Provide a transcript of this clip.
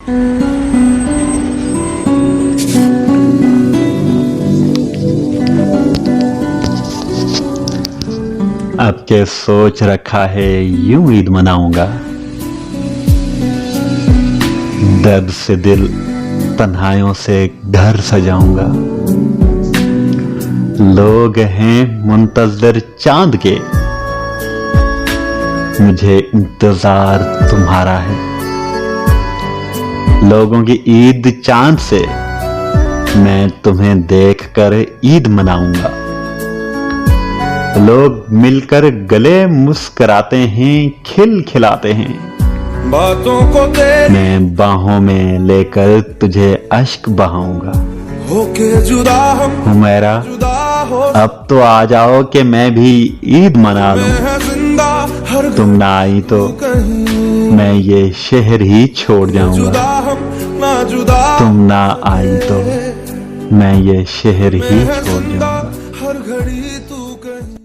अब के सोच रखा है यूं ईद मनाऊंगा, दर्द से दिल तन्हाइयों से घर सजाऊंगा। लोग हैं मुंतजर चांद के, मुझे इंतजार तुम्हारा है। लोगों की ईद चांद से मैं तुम्हें देखकर ईद मनाऊंगा। लोग मिलकर गले मुस्कुराते हैं, खिल खिलाते हैं। बातों को मैं बाहों में लेकर तुझे अश्क बहाऊंगा। होके जुदा हम हुमैरा, जुदा हो अब तो आ जाओ कि मैं भी ईद मना लूं। है जिंदा हर तुम ना आई तो कहीं मैं ये शहर ही छोड़ जाऊंगा। जुदा हम ना जुदा तुम ना आई तो मैं ये शहर ही है छोड़ जिंदा जाऊंगा। हर घड़ी तू कहीं।